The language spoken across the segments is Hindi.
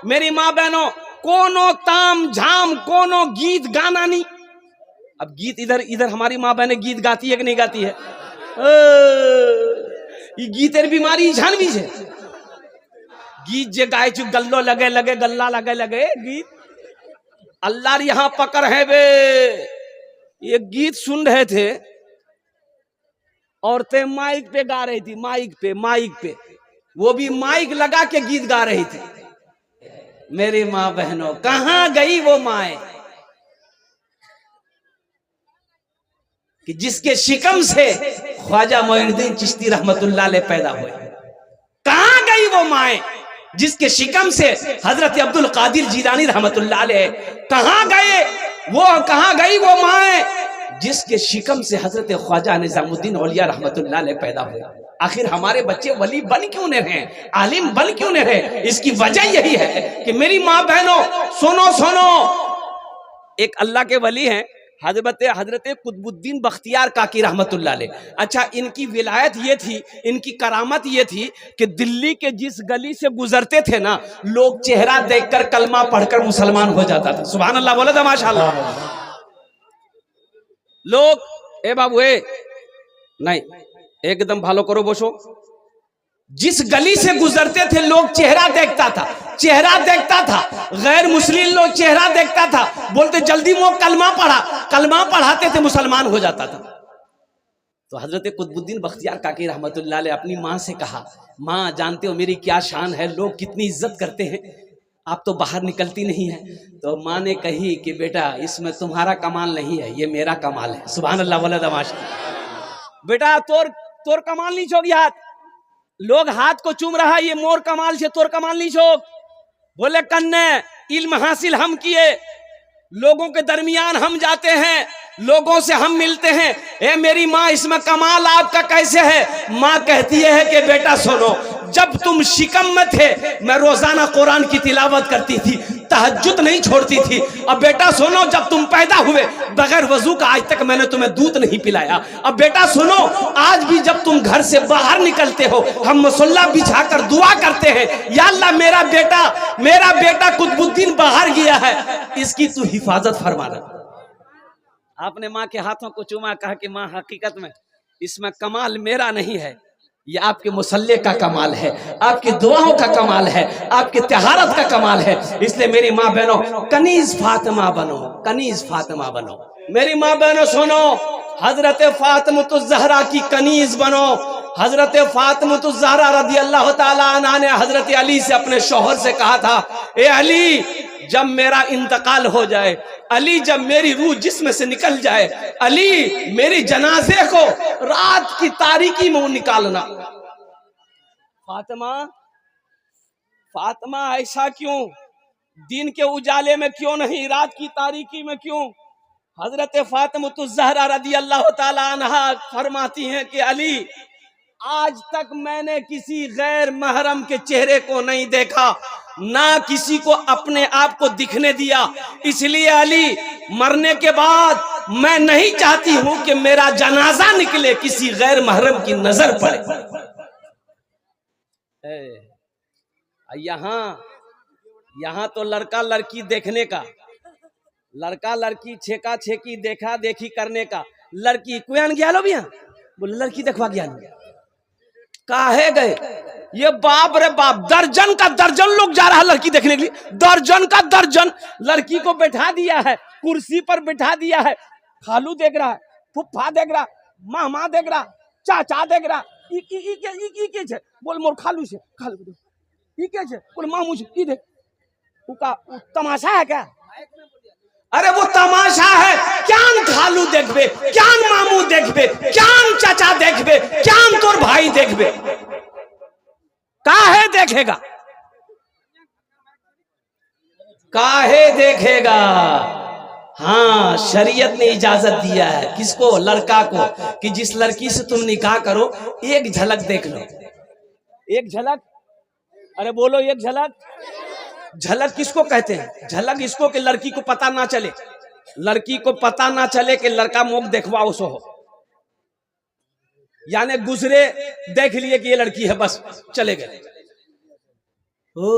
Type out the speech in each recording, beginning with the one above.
मेरी माँ बहनों, कोनो ताम झाम कोनो गीत गाना नहीं। अब गीत इधर इधर हमारी माँ बहनें गीत गाती है कि नहीं गाती है? ये गीतेर बीमारी झानवी है। गीत जे गाय चु गल्लो लगे लगे गल्ला लगे लगे गीत अल्लाह यहाँ पकड़ है बे। ये गीत सुन रहे थे, औरतें माइक पे गा रही थी, माइक पे वो भी माइक लगा के गीत गा रही थी। मेरी माँ बहनों, कहां गई वो माए कि जिसके शिकम से ख्वाजा मोइनुद्दीन चिश्ती रहमतुल्लाह अलैह पैदा हुए? कहां गई वो माए जिसके शिकम से हजरत अब्दुल कादिर जीलानी रहमतुल्लाह अलैह? कहां गए वो, कहां गई वो माए जिसके शिकम से हजरत ख्वाजा निजामुद्दीन औलिया रहमतुल्लाह अलैह पैदा हुए? आखिर हमारे बच्चे वली बन क्यों नहीं रहे, आलिम बन क्यों नहीं रहे? इसकी वजह यही है कि मेरी माँ बहनों सुनो सुनो, एक अल्लाह के वली हैं हजरत कुतुबुद्दीन बख्तियार काकी रहमतुल्लाह अलैह। अच्छा, इनकी विलायत ये थी, इनकी करामत ये थी कि दिल्ली के जिस गली से गुजरते थे ना, लोग चेहरा देखकर कलमा पढ़कर मुसलमान हो जाता था। सुभान अल्लाह बोला था माशाअल्लाह। लोग ए बाबू ए नहीं, एकदम भालो करो बोसो। जिस गली से गुजरते थे लोग चेहरा देखता था, चेहरा देखता था। गैर मुस्लिम लोग चेहरा देखता था, बोलते जल्दी वो कलमा पढ़ा, कलमा पढ़ाते थे, मुसलमान हो जाता था। तो हजरत कुतुबुद्दीन बख्तियार काकी रहमतुल्लाह अलैह अपनी माँ से कहा, माँ जानते हो मेरी क्या शान है, लोग कितनी इज्जत करते हैं, आप तो बाहर निकलती नहीं है। तो माँ ने कही कि बेटा इसमें तुम्हारा कमाल नहीं है, ये मेरा कमाल है। सुभान अल्लाह वाला दमाश। बेटा तोर कमाल नहीं छोगी हाथ, लोग हाथ को चूम रहा है, ये मोर कमाल से तोर कमाल नहीं छोक। बोले कन्ने इल्म हासिल हम किए, लोगों के दरमियान हम जाते हैं, लोगों से हम मिलते हैं। ए मेरी माँ इसमें कमाल आपका कैसे है? माँ कहती है कि बेटा सुनो, जब तुम शिकम में थे मैं रोजाना कुरान की तिलावत करती थी, तहज्जुद नहीं छोड़ती थी। अब बेटा सुनो, जब तुम पैदा हुए बगैर वजू का आज तक मैंने तुम्हें दूध नहीं पिलाया। अब बेटा सुनो, आज भी जब तुम घर से बाहर निकलते हो हम मुसल्ला बिछाकर दुआ करते हैं, या अल्लाह मेरा बेटा कुतुबुद्दीन बाहर गया है, इसकी तू हिफाजत फरमाना। आपने माँ के हाथों को चूमा, कहा कि माँ हकीकत में इसमें कमाल मेरा नहीं है, ये आपके मुसल्ले का कमाल है, आपकी दुआओं का कमाल है, आपके तहारत का कमाल है। इसलिए मेरी माँ बहनों कनीज फातिमा बनो, कनीज फातिमा बनो। मेरी माँ बहनों सुनो, हजरत फातिमा ज़हरा की कनीज बनो। हजरत फातिमा ज़हरा रज़ी अल्लाह ताला अन्हा ने हजरत अली से अपने शौहर से कहा था, ए अली जब मेरा इंतकाल हो जाए, अली जब मेरी रूह जिस्म से निकल जाए, अली मेरी जनाजे को रात की तारीकी में निकालना। फातिमा ऐसा क्यों, दिन के उजाले में क्यों नहीं, रात की तारीकी में क्यों? हजरत फातिमा ज़हरा रज़ी अल्लाह ताला अन्हा फरमाती हैं कि अली आज तक मैंने किसी गैर महरम के चेहरे को नहीं देखा, ना किसी को अपने आप को दिखने दिया, इसलिए अली मरने के बाद मैं नहीं चाहती हूं कि मेरा जनाजा निकले किसी गैर महरम की नजर पड़े। यहां तो लड़का लड़की देखने का, लड़का लड़की छेका छेकी देखा देखी करने का, लड़की कुयान गया लो भैया, बोले लड़की देखवा गया काहे गए? ये बाप रे बाप, दर्जन का दर्जन लोग जा रहा है लड़की देखने के लिए, दर्जन का दर्जन लड़की को बैठा दिया है, कुर्सी पर बैठा दिया है। खालू देख रहा है, फुफ्फा देख रहा, मामा देख रहा, चाचा देख रहा, बोल मोर खालू से, खालू बोल मामू से, ई देख उका तमाशा है क्या? अरे वो तमाशा है, क्या खालू देखबे, क्या मामू देखबे, क्या चाचा देखबे, क्या तोर भाई देखबे, काहे देखेगा, काहे देखेगा? हाँ, शरीयत ने इजाजत दिया है किसको? लड़का को, कि जिस लड़की से तुम निकाह करो एक झलक देख लो। एक झलक, अरे बोलो एक झलक। झलक किसको कहते हैं? झलक इसको कि लड़की को पता ना चले, लड़की को पता ना चले कि लड़का मुख देखवा उसो हो, यानी गुजरे देख लिए कि ये लड़की है, बस चले गए। ओ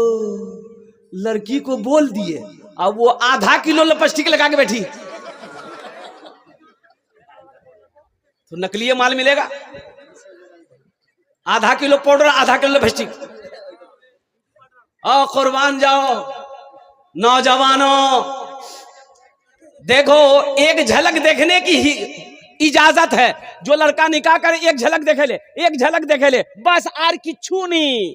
लड़की को बोल दिए, अब वो आधा किलो लिपस्टिक लगा के बैठी, तो नकली माल मिलेगा। आधा किलो पाउडर, आधा किलो लिपस्टिक। और कुर्बान जाओ नौजवानों, देखो एक झलक देखने की ही इजाजत है। जो लड़का निकाह करे एक झलक देखे ले, एक झलक देखे ले, बस आर किच्छू नहीं।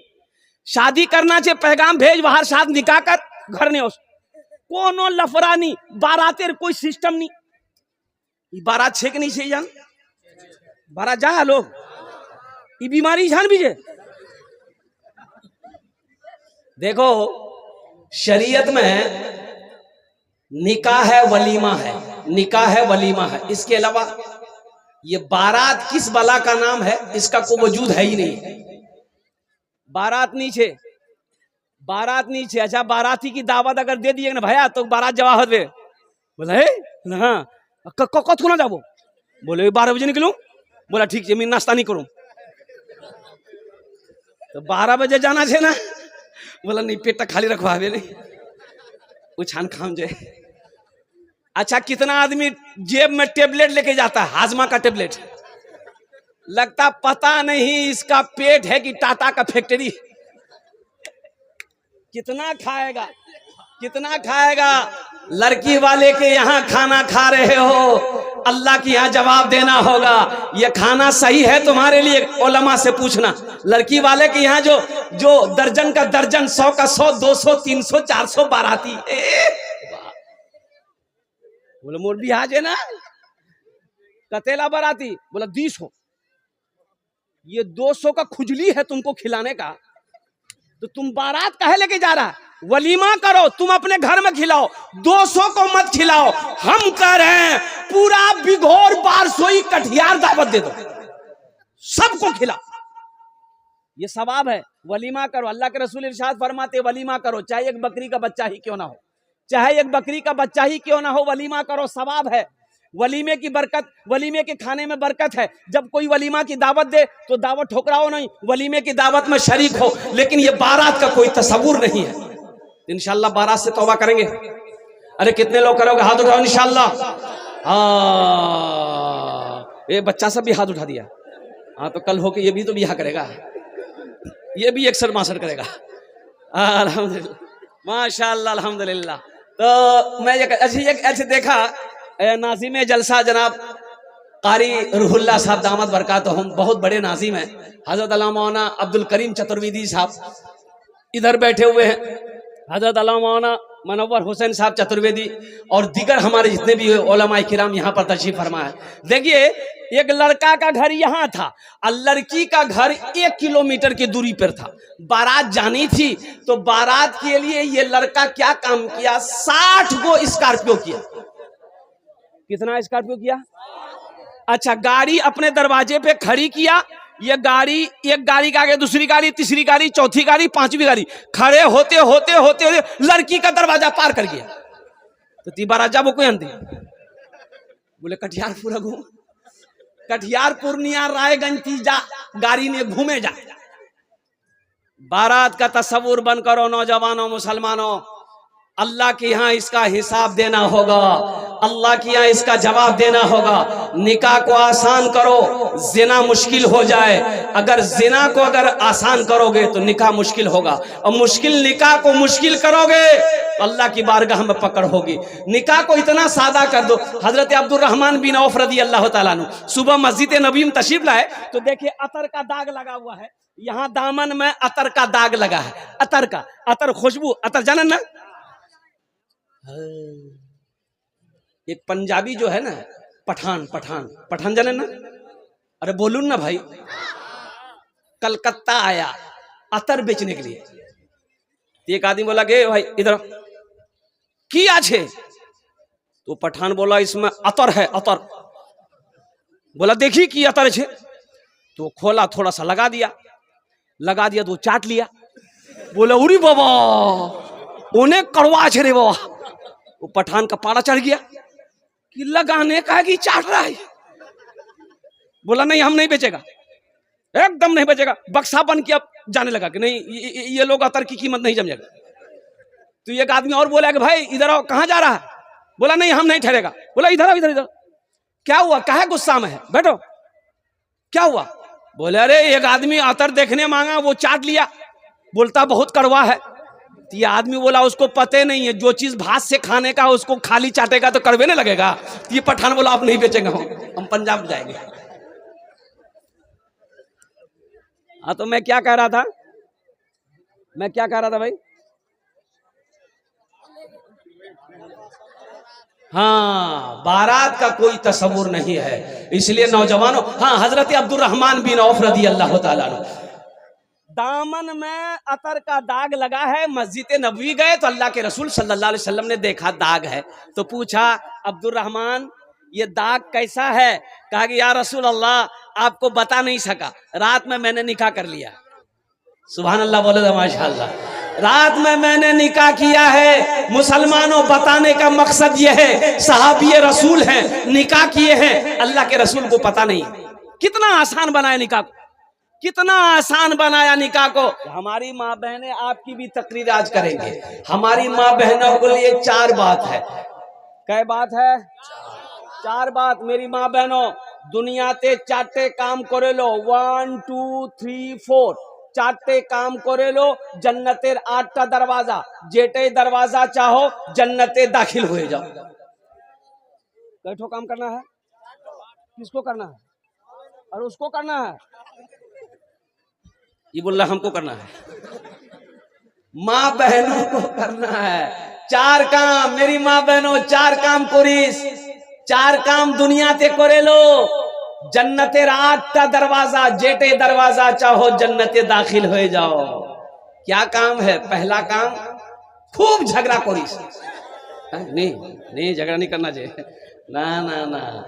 शादी करना चाहिए, पैगाम भेज बाहर, साथ निकाह कर, घर नहीं हो कोनो लफड़ा नहीं, बारातेर कोई सिस्टम नहीं। बारात छेक नहीं चाहिए जान, बारात जा लोग ये बीमारी जान बीजे। देखो शरीयत में निकाह है, वलीमा है, निकाह है, वलीमा है। इसके अलावा ये बारात किस बला का नाम है, इसका कोई वजूद है ही नहीं। बारात नीचे, बारात नीचे। अच्छा बाराती की दावत अगर दे दिए ना भैया तो बारात जवाब दे, बोला हाँ कत को ना जाबो, बोले 12 बजे निकलूं, बोला ठीक है मैं नाश्ता नहीं करूं, तो 12 बजे जाना है ना, बोला नहीं पेट खाली रखवा नहीं, वो छान खाम जाए। अच्छा कितना आदमी जेब में टेबलेट लेके जाता है, हाजमा का टेबलेट, लगता पता नहीं इसका पेट है कि टाटा का फैक्ट्री। कितना खाएगा, कितना खाएगा। लड़की वाले के यहाँ खाना खा रहे हो, अल्लाह के यहाँ जवाब देना होगा। ये खाना सही है तुम्हारे लिए, उलमा से पूछना। लड़की वाले के यहाँ जो दर्जन का दर्जन, 100 का 100, 200, 300, 400 बाराती, बोले मोर बिहाज है ना, कतेला बाराती, बोला 200। ये 200 का खुजली है तुमको खिलाने का, तो तुम बारात काहे लेके जा रहा है? वलीमा करो, तुम अपने घर में खिलाओ, 200 को मत खिलाओ। हम कह रहे हैं पूरा बिघोर बारसोई कटियार दावत दे दो, सबको खिलाओ, ये सवाब है। वलीमा करो, अल्लाह के रसूल इरशाद फरमाते वलीमा करो, चाहे एक बकरी का बच्चा ही क्यों ना हो, चाहे एक बकरी का बच्चा ही क्यों ना हो, वलीमा करो, सवाब है। वलीमे की बरकत, वलीमे के खाने में बरकत है। जब कोई वलीमा की दावत दे तो दावत ठुकराओ नहीं, वलीमे की दावत में शरीक हो। लेकिन ये बारात का कोई तस्वुर नहीं है। इंशाल्लाह बारात से तौबा करेंगे। अरे कितने लोग करोगे? हाथ उठाओ इंशाल्लाह। हाँ ये बच्चा सब भी हाथ उठा दिया। हाँ तो कल होके ये भी तो बियाह करेगा, ये भी एक मासर करेगा। अल्हम्दुलिल्लाह माशाअल्लाह अल्हम्दुलिल्लाह। तो मैं ऐसे देखा नाजिम जलसा जनाब कारी रूहुल्लाह साहब दामद बरकातहुम, बहुत बड़े नाजिम हैं। हजरत अल्लामा मौलाना अब्दुल करीम चतुर्वेदी साहब इधर बैठे हुए हैं, हजरत अल्लामा मौलाना मनव्वर हुसैन साहब चतुर्वेदी और दीगर हमारे जितने भी उलमा किराम यहाँ पर तशरीफ फरमा है। देखिए एक लड़का का घर यहाँ था और लड़की का घर 1 किलोमीटर की दूरी पर था। बारात जानी थी तो बारात के लिए ये लड़का क्या काम किया, 60 गो स्कॉर्पियो किया। कितना स्कॉर्पियो किया? अच्छा गाड़ी अपने दरवाजे पे खड़ी किया। ये गाड़ी, एक गाड़ी के आगे दूसरी गाड़ी, तीसरी गाड़ी, चौथी गाड़ी, 5वीं गाड़ी, खड़े होते होते होते लड़की का दरवाजा पार कर गया। तो तीबारा जाबो कोई अंती, बोले कटिहार पूरा घूम, कटिहार पूर्णिया रायगंज तीजा गाड़ी ने घूमे जा। बारात का तस्वुर बन करो नौजवानों मुसलमानों, अल्लाह के यहाँ इसका हिसाब देना होगा, अल्लाह के यहाँ इसका जवाब देना होगा। निकाह को आसान करो, जिना मुश्किल हो जाए। अगर जिना को अगर आसान करोगे तो निकाह मुश्किल होगा, और मुश्किल निकाह को मुश्किल करोगे तो अल्लाह की बारगाह में पकड़ होगी। निकाह को इतना सादा कर दो। हजरत अब्दुल रहमान बिन औफ रदी अल्लाह ताला अन्हु सुबह मस्जिद नबी में तशरीफ लाए तो देखिए अतर का दाग लगा हुआ है, यहाँ दामन में अतर का दाग लगा है। अतर का, अतर खुशबू, अतर जानन ना। एक पंजाबी जो है ना, पठान जाने ना, अरे बोलून ना भाई, कलकत्ता आया अतर बेचने के लिए। एक आदमी बोला कि भाई इधर की आछे, तो पठान बोला इसमें अतर है, अतर। बोला देखी की अतर छे, तो खोला, थोड़ा सा लगा दिया तो चाट लिया। बोला उरी बाबा उन्हें कड़वा छे रे बाबा। वो पठान का पारा चढ़ गया कि लगाने का कि चाट रहा है। बोला नहीं हम नहीं बेचेगा, एकदम नहीं बेचेगा। बक्सा बन के अब जाने लगा कि नहीं ये लोग अतर की कीमत नहीं समझेगा। तो एक आदमी और बोला कि भाई इधर आओ, कहाँ जा रहा है? बोला नहीं हम नहीं ठहरेगा। बोला इधर आओ, इधर इधर। क्या हुआ, काहे गुस्सा में है, बैठो, क्या हुआ? बोले अरे एक आदमी अतर देखने मांगा, वो चाट लिया, बोलता बहुत कड़वा है। तो ये आदमी बोला उसको पता नहीं है, जो चीज भात से खाने का उसको खाली चाटेगा तो कड़वे नहीं लगेगा। तो ये पठान बोला आप नहीं बेचेंगे, हम पंजाब जाएंगे। हाँ तो मैं क्या कह रहा था, भाई? हाँ, बारात का कोई तस्वुर नहीं है, इसलिए नौजवानों, हाँ हजरत अब्दुर्रहमान बिन औफ रदी अल्लाह ताला अन्हु, दामन में अतर का दाग लगा है। मस्जिद नबवी गए तो अल्लाह के रसूल सल्लल्लाहु अलैहि वसल्लम ने देखा दाग है, तो पूछा अब्दुर्रहमान ये दाग कैसा है? कहा कि या रसूल अल्लाह आपको बता नहीं सका, रात में मैंने निकाह कर लिया। सुभान अल्लाह बोले तो माशाअल्लाह, रात में मैंने निकाह किया है। मुसलमानों बताने का मकसद यह है, सहाबी रसूल हैं, निकाह किए हैं, अल्लाह के रसूल को पता नहीं। कितना आसान बनाया निकाह को, कितना आसान बनाया निकाह को। हमारी माँ बहनें आपकी भी तकरीर आज करेंगे। हमारी माँ बहनों के लिए 4 बात है। क्या बात है? 4 बात। मेरी माँ बहनों, दुनिया ते 4 काम करे लो, 1 2 3 4, 4 काम करे लो, जन्नतेर 8टा दरवाजा, जेटे दरवाजा चाहो जन्नते दाखिल हो जाओ। कैठो काम करना है? किसको करना है? और उसको करना है? ये बोल रहा हमको करना है, माँ बहनों को करना है। 4 काम मेरी माँ बहनों, 4 काम कोरिस, 4 काम दुनिया ते करे लो, जन्नते 8टा दरवाजा, जेटे दरवाजा चाहो जन्नते दाखिल हो जाओ। क्या काम है? पहला काम, खूब झगड़ा कोरिस। नहीं झगड़ा नहीं करना चाहिए, ना ना ना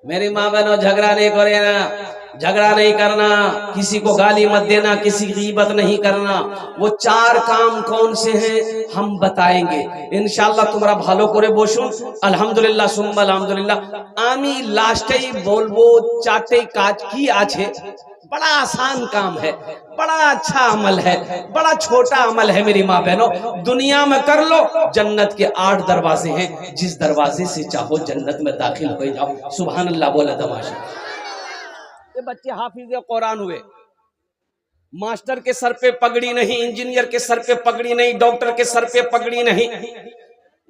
मेरी माँ बहनों, झगड़ा नहीं करे ना, झगड़ा नहीं करना, किसी को गाली मत देना, किसी की गीबत नहीं करना। वो 4 काम कौन से हैं हम बताएंगे इंशाल्लाह। तुम्हारा भालो करे बोसुन, अल्हम्दुलिल्लाह सुम्मा अल्हम्दुलिल्लाह। आमी लास्टे बोलबो 4टे काज की आछे। बड़ा आसान काम है, बड़ा अच्छा अमल है, बड़ा छोटा अमल है मेरी माँ बहनों, दुनिया में कर लो। जन्नत के 8 दरवाजे हैं, जिस दरवाजे से चाहो जन्नत में दाखिल हो जाओ। सुभान अल्लाह बोले तमाशा। ये बच्चे हाफिज कुरान हुए, मास्टर के सर पे पगड़ी नहीं, इंजीनियर के सर पे पगड़ी नहीं, डॉक्टर के सर पे पगड़ी नहीं,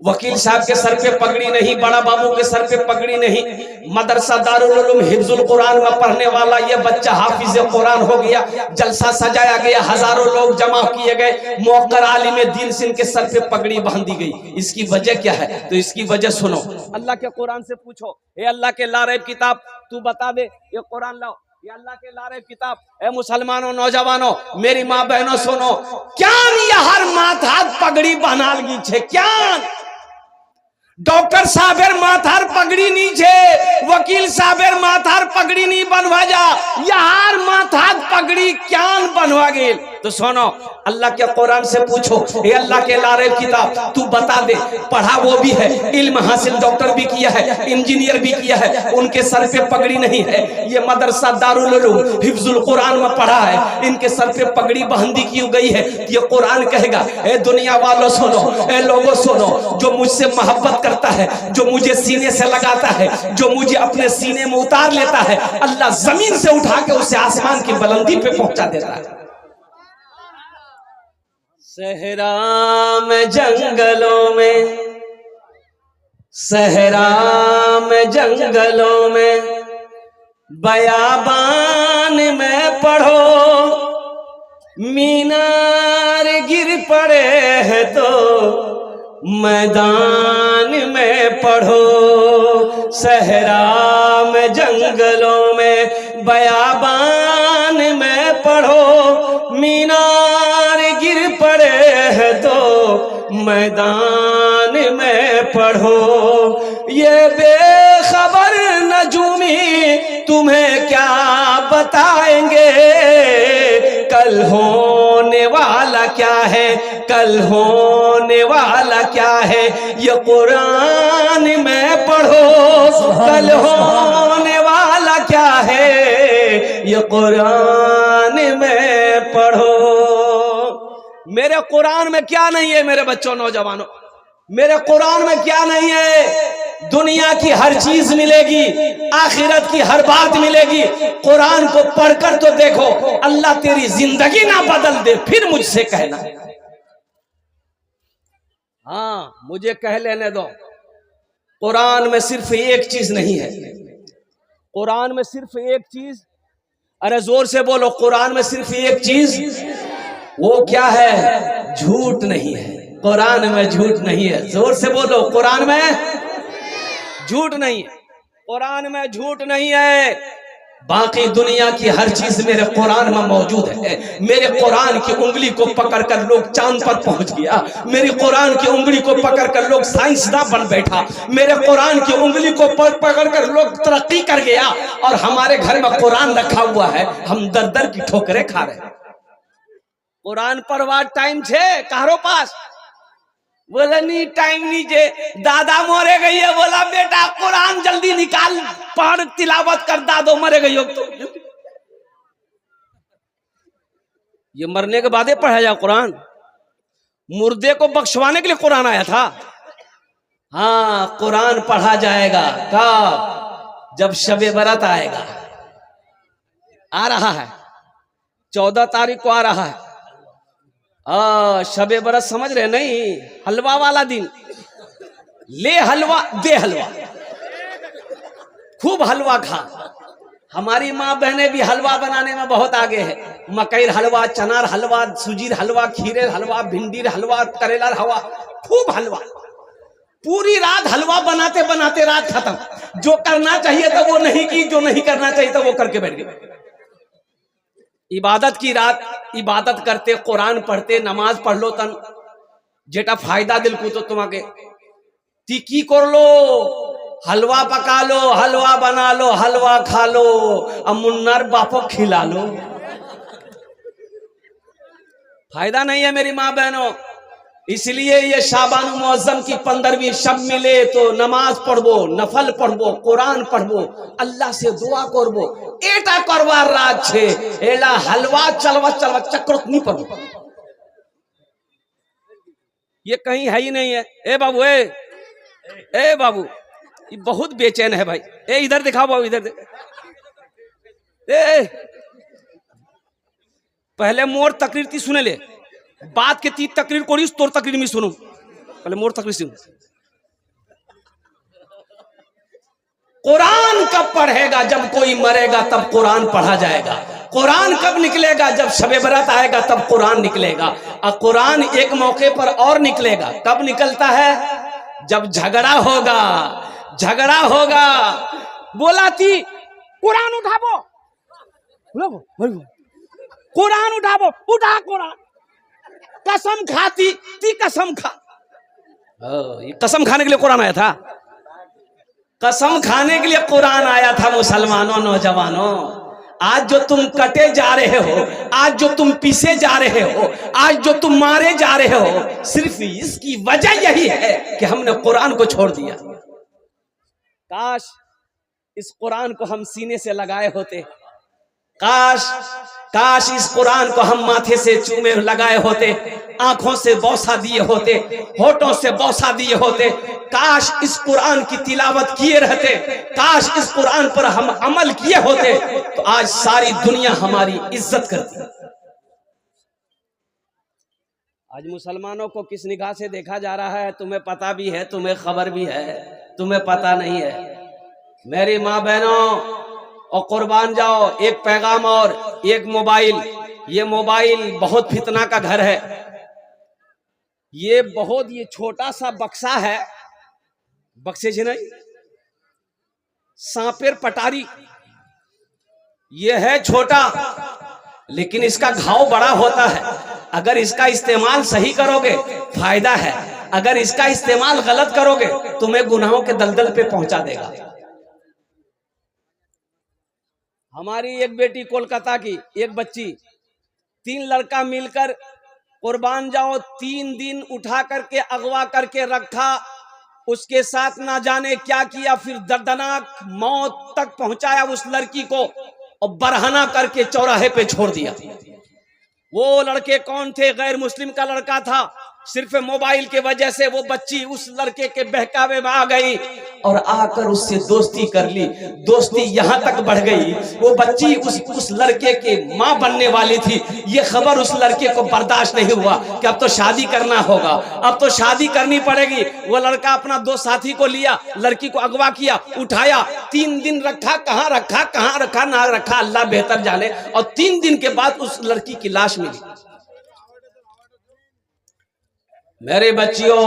वकील साहब के सर पे पगड़ी नहीं, बड़ा बाबू के सर पे पगड़ी नहीं, मदरसा दारुल उलूम हिफ्जुल कुरान में पढ़ने वाला ये बच्चा हाफिज कुरान हो गया। जलसा सजाया गया, हजारों लोग जमा किए गए, मुअक्कर आलिम दीन से इनके सर पे पगड़ी बांधी गई। इसकी वजह क्या है? तो इसकी वजह सुनो, अल्लाह के कुरान से पूछो, ये अल्लाह के लारैब किताब तू बता दे, ये कुरान लाओ, ये अल्लाह के लारैब किताब। ए मुसलमानों, नौजवानों, मेरी माँ बहनों सुनो, क्या ये हर माथा पगड़ी बनाल गी छे? क्या डॉक्टर साहबेर माथार पगड़ी नहीं छे, वकील साहबेर माथार पगड़ी नहीं बनवा जा, यार माथार पगड़ी क्या बनवा गेल? तो सुनो, अल्लाह के कुरान से पूछो, ये अल्लाह के लारैब किताब तू बता दे, पढ़ा वो भी है, इल्म हासिल डॉक्टर भी किया है, इंजीनियर भी किया है, उनके सर पे पगड़ी नहीं है। ये मदरसा दारुल उलूम हिफ्जुल कुरान में पढ़ा है, इनके सर पे पगड़ी बंदी की गई है। ये कुरान कहेगा, ए दुनिया वालों सुनो, ए लोगों सुनो, जो मुझसे मोहब्बत करता है, जो मुझे सीने से लगाता है, जो मुझे अपने सीने में उतार लेता है, अल्लाह जमीन से उठा के उसे आसमान की बुलंदी पे पहुंचा देता है। सहरा में जंगलों में, सहरा में जंगलों में, बयाबान में पढ़ो, मीनार गिर पड़े हैं तो मैदान में पढ़ो। सहरा में जंगलों में, बयाबान में पढ़ो, मीनार गिर पड़े हैं तो मैदान में पढ़ो। ये बेखबर नजूमी तुम्हें क्या बताएंगे, कल होने वाला क्या है, कल होने वाला क्या है, ये कुरान में पढ़ो। कल होने वाला क्या है, ये कुरान में पढ़ो। मेरे कुरान में क्या नहीं है मेरे बच्चों नौजवानों, मेरे कुरान में क्या नहीं है? दुनिया की हर चीज मिलेगी, आखिरत की हर बात मिलेगी। कुरान को पढ़कर तो देखो, अल्लाह तेरी जिंदगी ना बदल दे फिर मुझसे कहना। हाँ, मुझे कह लेने दो। कुरान में सिर्फ एक चीज नहीं है, कुरान में सिर्फ एक चीज, अरे जोर से बोलो, कुरान में सिर्फ एक चीज, वो क्या है? झूठ नहीं है। कुरान में झूठ नहीं है। जोर से बोलो, कुरान में झूठ नहीं है, कुरान में झूठ नहीं है। बाकी दुनिया की हर चीज मेरे कुरान में मौजूद है। मेरे कुरान की उंगली को पकड़कर लोग चांद पर पहुंच गया, मेरे कुरान की उंगली को पकड़कर लोग साइंसदान बन बैठा, मेरे कुरान की उंगली को पकड़कर लोग तरक्की कर गया। और हमारे घर में कुरान रखा हुआ है, हम दर दर की ठोकरें खा रहे हैं। कुरान पढ़वा टाइम छे कारो पास? बोला नहीं, टाइम नहीं छे, दादा मरे गई है। बोला बेटा कुरान जल्दी निकाल, पढ़ तिलावत कर, दादो मरे गई हो। तो ये मरने के बाद पढ़ा जाए कुरान? मुर्दे को बख्शवाने के लिए कुरान आया था। हाँ, कुरान पढ़ा जाएगा कब? जब शबे बरत आएगा। आ रहा है, 14 तारीख को आ रहा है। शबे बरत समझ रहे नहीं? हलवा वाला दिन। ले हलवा दे हलवा, खूब हलवा खा। हमारी माँ बहनें भी हलवा बनाने में बहुत आगे है। मकई हलवा, चनार हलवा, सूजीर हलवा, खीरे हलवा, भिंडी हलवा, करेला हलवा, खूब हलवा। पूरी रात हलवा बनाते बनाते रात खत्म। जो करना चाहिए था वो नहीं की, जो नहीं करना चाहिए था वो करके बैठ गए। इबादत की रात इबादत करते, कुरान पढ़ते, नमाज पढ़ लो तन जेटा फायदा दिल को तो तुम्हारे ती की कर लो, हलवा पका लो, हलवा बना लो, हलवा खा लो, अब मुन्नर बापो खिला लो। फायदा नहीं है मेरी माँ बहनों। इसलिए ये शाबान मुअज्जम की 15वीं शब मिले तो नमाज पढ़बो, नफल पढ़बो, कुरान पढ़बो, अल्लाह से दुआ करबो। एटा करवार रात छे, एला हलवा चलवा चलवा चक्रत नहीं पढ़बो। ये कहीं है ही नहीं है। ए बाबू, ए बाबू, ये बहुत बेचैन है भाई। ए इधर दिखाओ बाबू, इधर देख। पहले मोर तकरीर ती सुने ले, बात के ती तकरीर कोरिस, तोर तकरीर में सुनो। पहले मोर तकरीर सुन। कुरान कब पढ़ेगा? जब कोई मरेगा तब कुरान पढ़ा जाएगा। कुरान कब निकलेगा? जब शबे बरात आएगा तब कुरान निकलेगा। और कुरान एक मौके पर और निकलेगा। कब निकलता है? जब झगड़ा होगा, झगड़ा होगा। बोला थी कुरान उठाबो, कुरान उठाबो, उठा कुरान। कसम खाती ती, कसम खा। ये कसम खाने के लिए कुरान आया था। कसम खाने के लिए कुरान आया था। मुसलमानों, नौजवानों, आज जो तुम कटे जा रहे हो, आज जो तुम पीसे जा रहे हो, आज जो तुम मारे जा रहे हो, सिर्फ इसकी वजह यही है कि हमने कुरान को छोड़ दिया। काश इस कुरान को हम सीने से लगाए होते, काश काश इस कुरान को हम माथे से चूमे लगाए होते, आंखों से बौसा दिए होते, होठों से बौसा दिए होते। काश इस कुरान की तिलावत किए रहते, काश इस कुरान पर हम अमल किए होते, तो आज सारी दुनिया हमारी इज्जत करती। आज मुसलमानों को किस निगाह से देखा जा रहा है तुम्हें पता भी है, तुम्हें खबर भी है, तुम्हें पता नहीं है। मेरी माँ बहनों, और कुर्बान जाओ, एक पैगाम और एक मोबाइल। ये मोबाइल बहुत फितना का घर है। ये बहुत, ये छोटा सा बक्सा है, बक्से से नहीं, सांपेर पटारी। ये है छोटा, लेकिन इसका घाव बड़ा होता है। अगर इसका इस्तेमाल सही करोगे फायदा है, अगर इसका इस्तेमाल गलत करोगे तुम्हें गुनाहों के दलदल पे पहुंचा देगा। हमारी एक बेटी कोलकाता की, एक बच्ची, 3 लड़का मिलकर कुर्बान जाओ 3 दिन उठा करके अगवा करके रखा, उसके साथ ना जाने क्या किया, फिर दर्दनाक मौत तक पहुंचाया उस लड़की को और बरहना करके चौराहे पे छोड़ दिया। वो लड़के कौन थे? गैर मुस्लिम का लड़का था। सिर्फ मोबाइल के वजह से वो बच्ची उस लड़के के बहकावे में आ गई और आकर उससे दोस्ती कर ली। दोस्ती यहां तक बढ़ गई, वो बच्ची उस लड़के के मां बनने वाली थी। ये खबर उस लड़के को बर्दाश्त नहीं हुआ कि अब तो शादी करना होगा, अब तो शादी करनी पड़ेगी। वो लड़का अपना दो साथी को लिया, लड़की को अगवा किया, उठाया, 3 दिन रखा, कहाँ रखा ना रखा अल्लाह बेहतर जाने। और 3 दिन के बाद उस लड़की की लाश मिली। मेरे बच्चियों,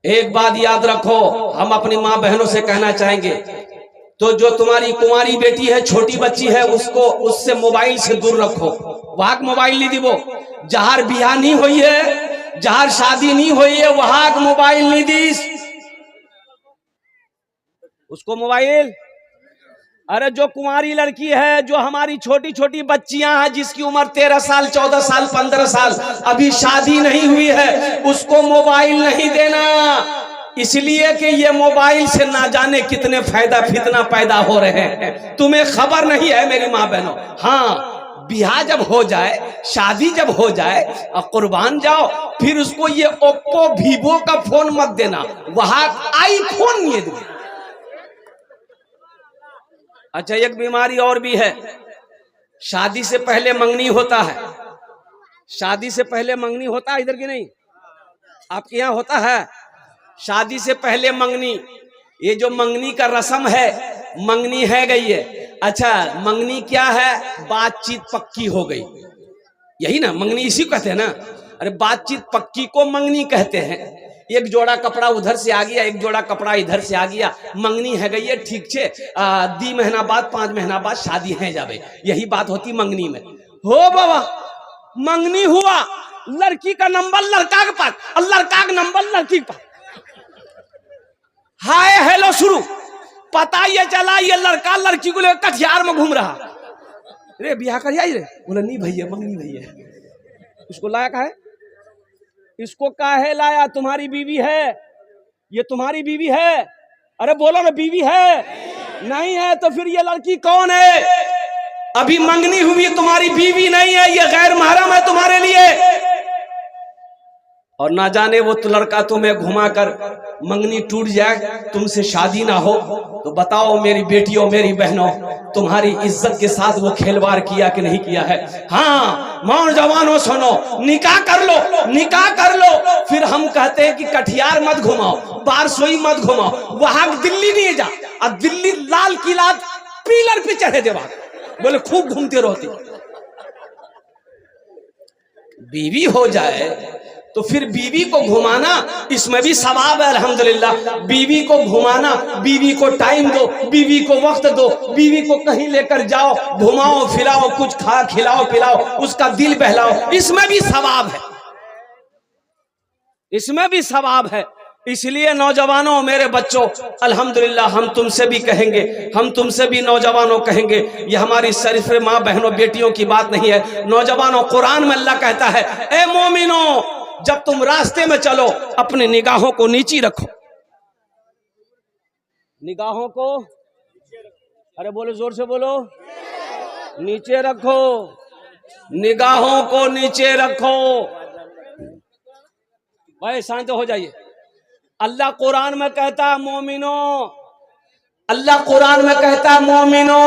एक बात याद रखो, हम अपनी माँ बहनों से कहना चाहेंगे, तो जो तुम्हारी कुंवारी बेटी है, छोटी बच्ची है, उससे मोबाइल से दूर रखो। वहां मोबाइल नहीं दीबो। जहां बियाह नहीं हुई है, जहां शादी नहीं हुई है, वहां मोबाइल नहीं दीस उसको मोबाइल। अरे जो कुंवारी लड़की है, जो हमारी छोटी छोटी बच्चियां हैं, जिसकी उम्र 13 साल 14 साल 15 साल, अभी शादी नहीं हुई है, उसको मोबाइल नहीं देना। इसलिए कि ये मोबाइल से ना जाने कितने फायदा फितना पैदा हो रहे हैं, तुम्हें खबर नहीं है मेरी माँ बहनों। हाँ, बियाह जब हो जाए, शादी जब हो जाए और कुर्बान जाओ, फिर उसको ये ओप्पो वीवो का फोन मत देना, वहां आईफोन ये दो। अच्छा, एक बीमारी और भी है, शादी से पहले मंगनी होता है। शादी से पहले मंगनी होता है, इधर की नहीं, आपके यहाँ होता है शादी से पहले मंगनी। ये जो मंगनी का रस्म है, मंगनी है गई है। अच्छा, मंगनी क्या है? बातचीत पक्की हो गई, यही ना मंगनी, इसी को कहते हैं ना। अरे बातचीत पक्की को मंगनी कहते हैं। एक जोड़ा कपड़ा उधर से आ गया, एक जोड़ा कपड़ा इधर से आ गया, मंगनी है गई है, ठीक छे। 2 महीना बाद 5 महीना बाद शादी है जावे, यही बात होती मंगनी में। हो बाबा, मंगनी हुआ, लड़की का नंबर लड़का के पास और लड़का का नंबर लड़की के पास, हाय हेलो शुरू। पता ये चला ये लड़का लड़की को लेकर कटिहार में घूम रहा। रे बियाह कर आई रे, बोला नहीं भैया, मंगनी भैया। इसको लाया का है, इसको काहे लाया? तुम्हारी बीवी है, ये तुम्हारी बीवी है। अरे बोलो ना, बीवी है? नहीं है तो फिर ये लड़की कौन है? अभी मंगनी हुई, तुम्हारी बीवी नहीं है, ये गैर महरम है तुम्हारे लिए। और ना जाने वो तो लड़का तुम्हें घुमाकर मंगनी टूट जाए, तुमसे शादी ना हो, तो बताओ मेरी बेटियों, मेरी बहनों, तुम्हारी इज्जत के साथ वो खिलवाड़ किया कि नहीं किया है? हाँ, नौजवानों सुनो, निकाह कर लो, निकाह कर लो। फिर हम कहते हैं कि कटिहार मत घुमाओ, बारसोई मत घुमाओ, वहां दिल्ली नहीं जा। अब दिल्ली लाल किला पिलर पे चढ़े देवा, बोले खूब घूमते रहती। बीवी हो जाए तो फिर बीवी को घुमाना, इसमें भी सवाब है अल्हम्दुलिल्लाह। बीवी को घुमाना, बीवी को टाइम दो, बीवी को वक्त दो, बीवी को कहीं लेकर जाओ, घुमाओ फिराओ, कुछ खा खिलाओ पिलाओ, उसका दिल बहलाओ, इसमें भी सवाब है, इसमें भी सवाब है। इसलिए नौजवानों, मेरे बच्चों, अल्हम्दुलिल्लाह हम तुमसे भी कहेंगे, हम तुमसे भी नौजवानों कहेंगे, ये हमारी शरीफ माँ बहनों बेटियों की बात नहीं है। नौजवानों, कुरान में अल्लाह कहता है, ए मोमिनो, जब तुम रास्ते में चलो अपनी निगाहों को नीची रखो। निगाहों को, अरे बोलो, जोर से बोलो, नीचे रखो, निगाहों को नीचे रखो। भाई शांत हो जाइए। अल्लाह कुरान में कहता है मोमिनो, अल्लाह कुरान में कहता है मोमिनो,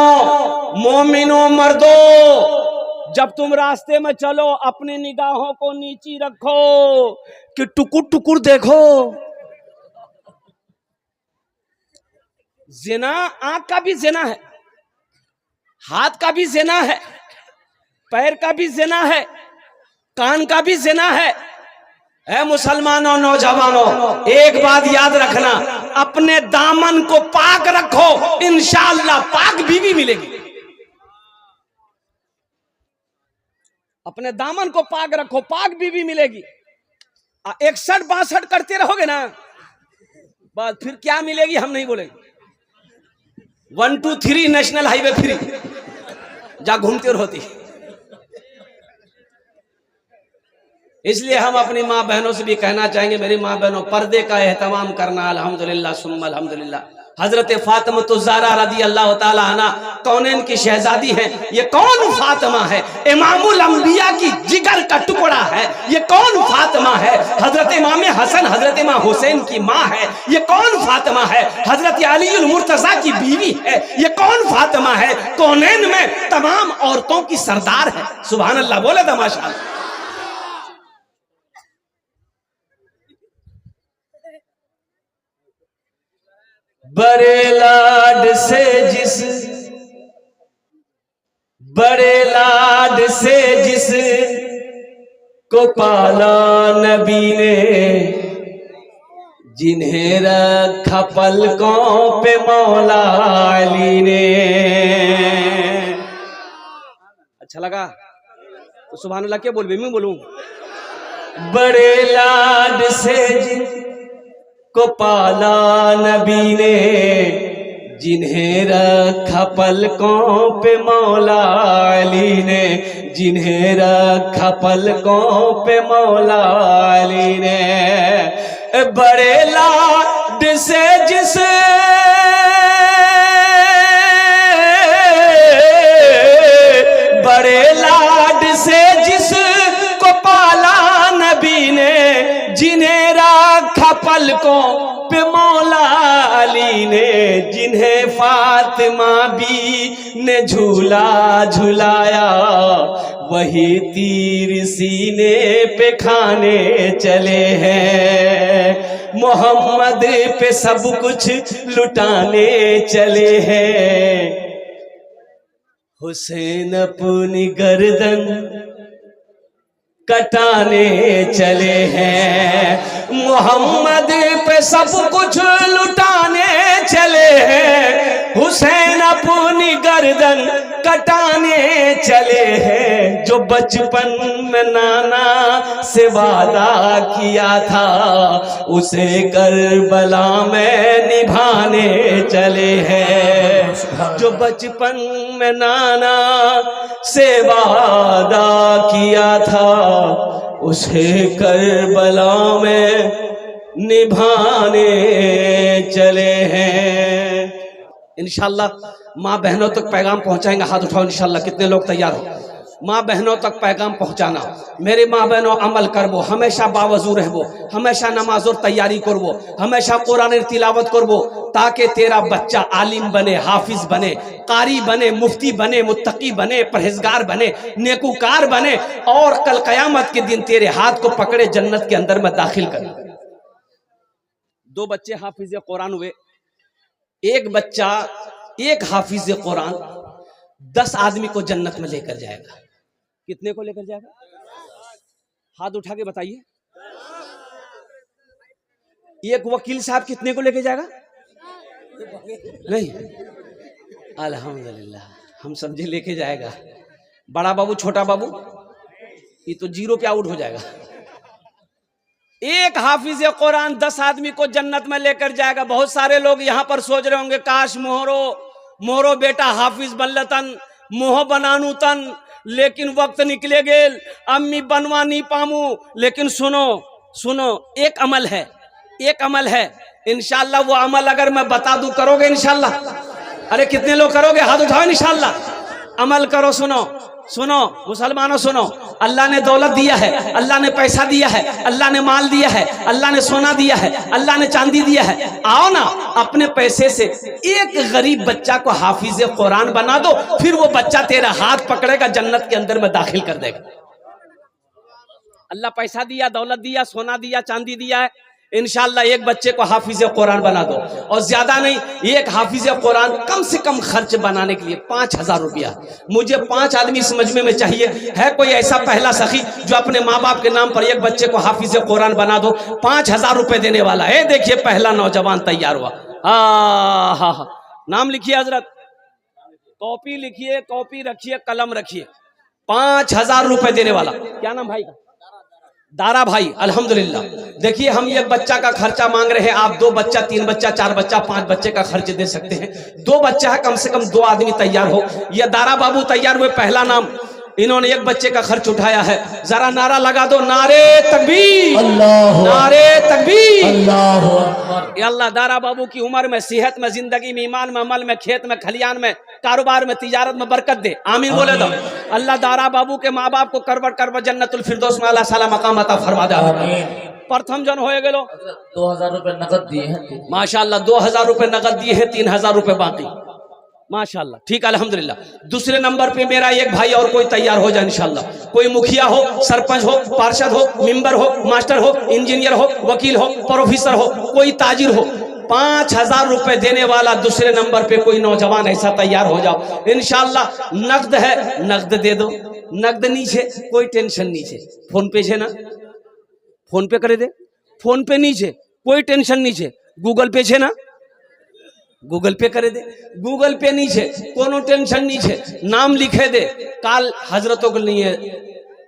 मोमिनो मर्दो, जब तुम रास्ते में चलो अपनी निगाहों को नीची रखो कि टुकुर टुकुर देखो। जिना आंख का भी जिना है, हाथ का भी जिना है, पैर का भी जिना है, कान का भी जिना है। ऐ मुसलमानों, नौजवानों, एक बात याद रखना, अपने दामन को पाक रखो, इंशाअल्लाह पाक बीवी मिलेगी। अपने दामन को पाक रखो, पाक बीवी मिलेगी। 61-62 करते रहोगे ना, बस फिर क्या मिलेगी हम नहीं बोलेंगे। 1 2 3 नेशनल हाईवे फ्री, जा घूमते रहती। इसलिए हम अपनी माँ बहनों से भी कहना चाहेंगे, मेरी माँ बहनों, पर्दे का एहतमाम करना। अल्हम्दुलिल्लाह सुम्मा अल्हम्दुलिल्लाह। हजरत फातिमा तो ज़हरा रदी अल्लाह ताला अन्हा कौनैन की शहजादी हैं। ये कौन फातिमा है? इमामुल अंबिया की जिगर का टुकड़ा है। ये कौन फातिमा है? हजरत इमाम हसन हजरत इमाम हुसैन की माँ है। ये कौन फातिमा है? हजरत अलीउल मुर्तजा की बीवी है। ये कौन फातिमा है? कौनैन में तमाम औरतों की सरदार है। सुभान अल्लाह, बोले तो माशाअल्लाह। बड़े लाड से जिस को पाला नबी ने, जिन्हें रखा पलकों पे मौला अली ने। अच्छा लगा तो सुभान अल्लाह क्या बोल, मैं बोलूं? बड़े लाड से को पाला नबी ने, जिन्हें रखा पलकों पे मौला अली ने, जिन्हें रखा पलकों पे मौला अली ने। बड़े लाड से जिस बड़े लाड से जिस को पाला नबी ने, जिन्हें रखा पलकों पे मौला अली ने, जिन्हें फातिमा भी ने झूला झुलाया, वही तीर सीने पे खाने चले हैं। मोहम्मद पे सब कुछ लुटाने चले हैं। हुसैन अपनी गर्दन कटाने चले हैं। मोहम्मद पे सब कुछ लुटाने चले हैं। हुसैन अपनी गर्दन कटाने चले हैं। जो बचपन में नाना से वादा किया था, उसे करबला में निभाने चले हैं। जो बचपन में नाना से वादा किया था, उसे करबला में निभाने चले हैं। इंशाल्लाह माँ बहनों तक पैगाम पहुंचाएंगे। हाथ उठाओ इंशाल्लाह। कितने लोग तैयार हो? माँ बहनों तक पैगाम पहुंचाना। मेरे माँ बहनों अमल करबो, हमेशा बावजू रहबो, हमेशा नमाज और तैयारी करबो, हमेशा कुरान तिलावत करबो, ताकि तेरा बच्चा आलिम बने, हाफिज बने, कारी बने, मुफ्ती बने, मुत्तकी बने, परहेजगार बने, नेकूकार बने, और कल कयामत के दिन तेरे हाथ को पकड़े जन्नत के अंदर में दाखिल करे। 2 बच्चे हाफिज कुरान हुए। एक बच्चा, एक हाफिज कुरान 10 आदमी को जन्नत में लेकर जाएगा। कितने को लेकर जाएगा? हाथ उठा के बताइए। एक वकील साहब कितने को लेकर जाएगा? नहीं, अल्हम्दुलिल्लाह, हम समझे लेके जाएगा। बड़ा बाबू, छोटा बाबू, ये तो 0 पे आउट हो जाएगा। एक हाफिज कुरान 10 आदमी को जन्नत में लेकर जाएगा। बहुत सारे लोग यहाँ पर सोच रहे होंगे, काश मोहरो बेटा हाफिज बनलतन, मोह बनानू तन, लेकिन वक्त निकले गेल, अम्मी बनवा नहीं पामू। लेकिन सुनो, एक अमल है इंशाल्लाह। वो अमल अगर मैं बता दूं, करोगे इंशाल्लाह? अरे कितने लोग करोगे? हाथ उठाओ इंशाल्लाह। अमल करो। सुनो मुसलमानों, सुनो। अल्लाह ने दौलत दिया है, अल्लाह ने पैसा दिया है, अल्लाह ने माल दिया है, अल्लाह ने सोना दिया है, अल्लाह ने चांदी दिया है। आओ ना, अपने पैसे से एक गरीब बच्चा को हाफिज कुरान बना दो, फिर वो बच्चा तेरा हाथ पकड़ेगा, जन्नत के अंदर में दाखिल कर देगा। अल्लाह पैसा दिया, दौलत दिया, सोना दिया, चांदी दिया है। इंशाल्लाह एक बच्चे को हाफिज कुरान बना दो, और ज्यादा नहीं, एक हाफिज कुरान कम से कम खर्च बनाने के लिए 5000 रुपया। मुझे 5 आदमी इस मजमे में चाहिए। है कोई ऐसा पहला सखी जो अपने माँ बाप के नाम पर एक बच्चे को हाफिज कुरान बना दो? 5000 रुपए देने वाला है। देखिए पहला नौजवान तैयार हुआ। हाँ, नाम लिखिए हजरत, कॉपी लिखिए, कॉपी रखिए, कलम रखिए। 5000 रुपए देने वाला। क्या नाम भाई का? दारा भाई। अल्हम्दुलिल्लाह। देखिए हम एक बच्चा का खर्चा मांग रहे हैं। आप 2 बच्चा, 3 बच्चा, 4 बच्चा, 5 बच्चे का खर्च दे सकते हैं। 2 बच्चा है, कम से कम 2 आदमी तैयार हो। ये दारा बाबू तैयार हुए, पहला नाम। इन्होंने एक बच्चे का खर्च उठाया है। जरा नारा लगा दो, नारे तकबीर, नारे तकबीर, अल्लाहु अकबर। ये अल्लाह दारा बाबू की उम्र में, सेहत में, जिंदगी में, ईमान में, अमल में, खेत में, खलियान में, कारोबार में, तिजारत में बरकत दे। आमीन बोले दो। अल्लाह दारा बाबू के माँ बाप को करबट करबट जन्नतुल फिरदौस में अल्लाह साला मकाम अता फरमा दे। प्रथम जन हो गेलो 2000 रुपए नकद दिए हैं। माशाल्लाह, 2000 रुपए नकद दिए हैं, 3000 रुपए बाकी। माशाल्लाह, ठीक है, अल्हम्दुलिल्लाह। दूसरे नंबर पे मेरा एक भाई और कोई तैयार हो जाए इंशाल्लाह। कोई मुखिया हो, सरपंच हो, पार्षद हो, मेंबर हो, मास्टर हो, इंजीनियर हो, वकील हो, प्रोफेसर हो, कोई ताजिर हो, 5000 रुपए देने वाला दूसरे नंबर पे कोई नौजवान ऐसा तैयार हो जाओ इंशाल्लाह। नकद है, नकद दे दो। नकद नीचे, कोई टेंशन नीचे। फोन पे है ना, फोन पे करे दे। फोन पे नीचे, कोई टेंशन नीचे। गूगल पे है ना, गूगल पे करे दे। गूगल पे नीचे, कोनो टेंशन नीचे। नाम लिखे दे, काल हजरतों के लिए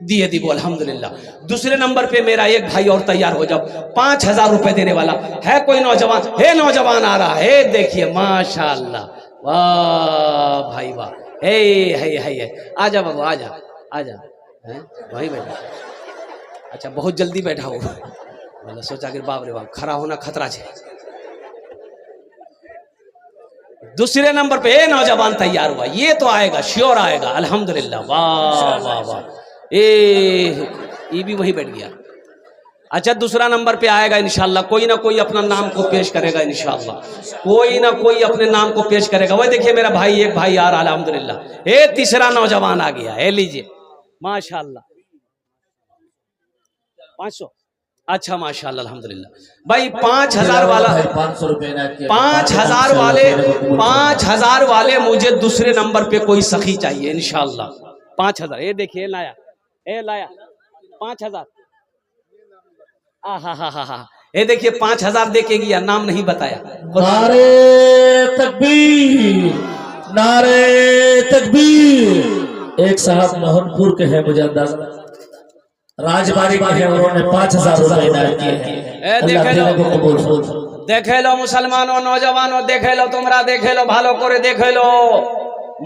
दिए दी बोल अल्हम्दुलिल्लाह। दूसरे नंबर पे मेरा एक भाई और तैयार हो जाओ, 5000 रुपए देने वाला है कोई नौजवान। हे नौजवान आ रहा है, देखिए माशाल्लाह, वाह भाई वाह। हे आजा बाबू, आजा आजा, वही बैठा। अच्छा, बहुत जल्दी बैठा हो, मतलब सोचा कि बाप रे बाप, खड़ा होना खतरा है। दूसरे नंबर पे ये नौजवान तैयार हुआ, ये तो आएगा, श्योर आएगा अल्हम्दुलिल्लाह। वाह वाह वाह, ये भी वहीं बैठ गया। अच्छा, दूसरा नंबर पे आएगा इंशाल्लाह। कोई ना कोई अपना नाम को पेश करेगा इंशाल्लाह, कोई ना कोई अपने नाम को पेश करेगा। वही देखिए मेरा भाई, एक भाई आ रहा अल्हम्दुलिल्लाह। ये तीसरा नौजवान आ गया, ये लीजिए माशाल्लाह। 500, अच्छा माशाल्लाह अल्हम्दुलिल्लाह। भाई 5000 वाला, 500 रुपए 5000 वाले मुझे दूसरे नंबर पे कोई सखी चाहिए इंशाल्लाह। 5000, ये देखिए लाया, ये लाया 5000। हा, ये देखिए 5000 दे के गया, नाम नहीं बताया। नारे तकबीर, नारे तकबीर। एक साहब मोहनपुर के हैं, मुझे अंदाजा राजबाड़ी के हैं, उन्होंने 5000 रुपए इनाम किए हैं। देखे लो मुसलमानों, नौजवानों, देखे लो, तुमरा देखे लो, भालो करे देखे लो,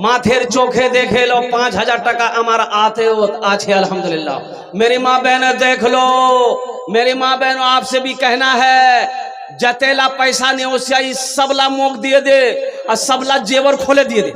माथेर चोखे देखे लो। 5000 टका हमारा आते हो आछे अल्हम्दुलिल्लाह। मेरी माँ बहन देख लो, मेरी माँ बहनों, आपसे भी कहना है, जतेला पैसा नहीं उससे सबला मोक दिए दे और सबला जेवर खोले दिए दे।